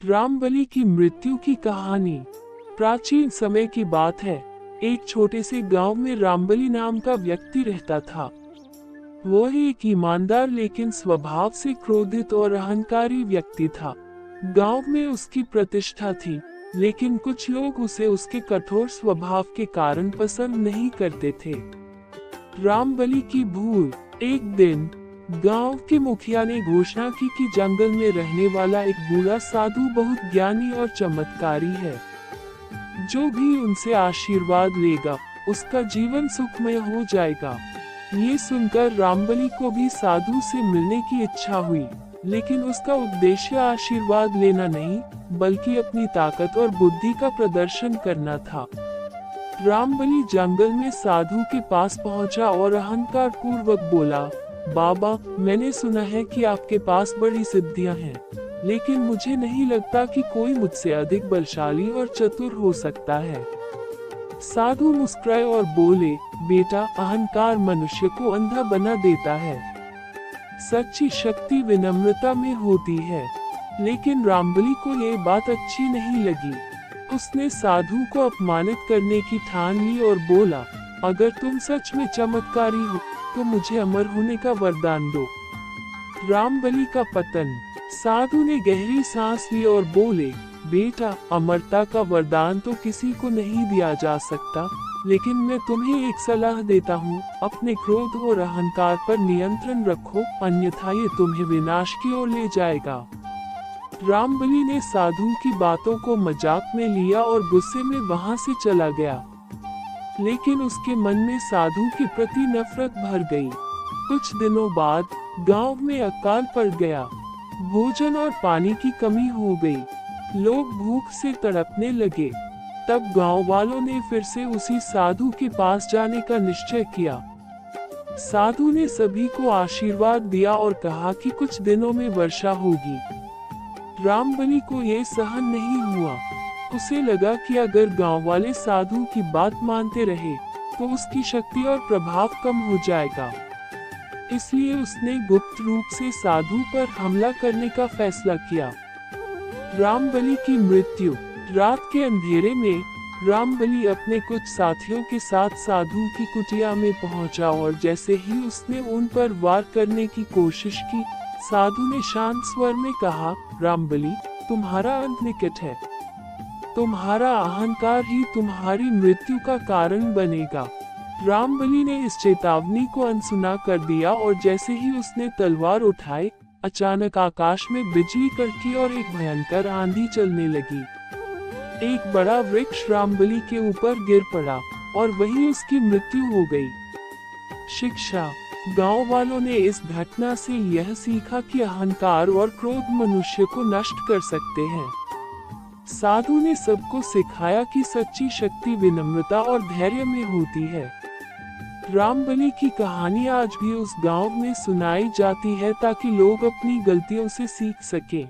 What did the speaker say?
रामबलि की मृत्यु की कहानी प्राचीन समय की बात है। एक छोटे से गांव में रामबलि नाम का व्यक्ति रहता था। वह एक ईमानदार लेकिन स्वभाव से क्रोधित और अहंकारी व्यक्ति था। गांव में उसकी प्रतिष्ठा थी, लेकिन कुछ लोग उसे उसके कठोर स्वभाव के कारण पसंद नहीं करते थे। रामबलि की भूल। एक दिन गांव के मुखिया ने घोषणा की कि जंगल में रहने वाला एक बूढ़ा साधु बहुत ज्ञानी और चमत्कारी है। जो भी उनसे आशीर्वाद लेगा उसका जीवन सुखमय हो जाएगा। ये सुनकर रामबलि को भी साधु से मिलने की इच्छा हुई, लेकिन उसका उद्देश्य आशीर्वाद लेना नहीं, बल्कि अपनी ताकत और बुद्धि का प्रदर्शन करना था। रामबलि जंगल में साधु के पास पहुंचा और अहंकार पूर्वक बोला, बाबा, मैंने सुना है कि आपके पास बड़ी सिद्धियां हैं, लेकिन मुझे नहीं लगता कि कोई मुझसे अधिक बलशाली और चतुर हो सकता है। साधु मुस्कुराए और बोले, बेटा, अहंकार मनुष्य को अंधा बना देता है। सच्ची शक्ति विनम्रता में होती है। लेकिन रामबलि को ये बात अच्छी नहीं लगी। उसने साधु को अपमानित करने की ठान ली और बोला, अगर तुम सच में चमत्कारी हो तो मुझे अमर होने का वरदान दो। रामबलि का पतन। साधु ने गहरी सांस ली और बोले, बेटा, अमरता का वरदान तो किसी को नहीं दिया जा सकता, लेकिन मैं तुम्हें एक सलाह देता हूँ, अपने क्रोध और अहंकार पर नियंत्रण रखो, अन्यथा ये तुम्हें विनाश की ओर ले जाएगा। रामबलि ने साधु की बातों को मजाक में लिया और गुस्से में वहां से चला गया। लेकिन उसके मन में साधु के प्रति नफरत भर गई। कुछ दिनों बाद गांव में अकाल पड़ गया। भोजन और पानी की कमी हो गई। लोग भूख से तड़पने लगे। तब गांव वालों ने फिर से उसी साधु के पास जाने का निश्चय किया। साधु ने सभी को आशीर्वाद दिया और कहा कि कुछ दिनों में वर्षा होगी। रामबलि को यह सहन नहीं हुआ। उसे लगा कि अगर गांव वाले साधु की बात मानते रहे तो उसकी शक्ति और प्रभाव कम हो जाएगा। इसलिए उसने गुप्त रूप से साधु पर हमला करने का फैसला किया। रामबलि की मृत्यु। रात के अंधेरे में रामबलि अपने कुछ साथियों के साथ साधु की कुटिया में पहुंचा और जैसे ही उसने उन पर वार करने की कोशिश की, साधु ने शांत स्वर में कहा, रामबलि, तुम्हारा अंत निकट है। तुम्हारा अहंकार ही तुम्हारी मृत्यु का कारण बनेगा। रामबलि ने इस चेतावनी को अनसुना कर दिया और जैसे ही उसने तलवार उठाई, अचानक आकाश में बिजली कड़की और एक भयंकर आंधी चलने लगी। एक बड़ा वृक्ष रामबलि के ऊपर गिर पड़ा और वहीं उसकी मृत्यु हो गई। शिक्षा। गांव वालों ने इस घटना से यह सीखा कि अहंकार और क्रोध मनुष्य को नष्ट कर सकते हैं। साधु ने सबको सिखाया कि सच्ची शक्ति विनम्रता और धैर्य में होती है। रामबलि की कहानी आज भी उस गांव में सुनाई जाती है ताकि लोग अपनी गलतियों से सीख सकें।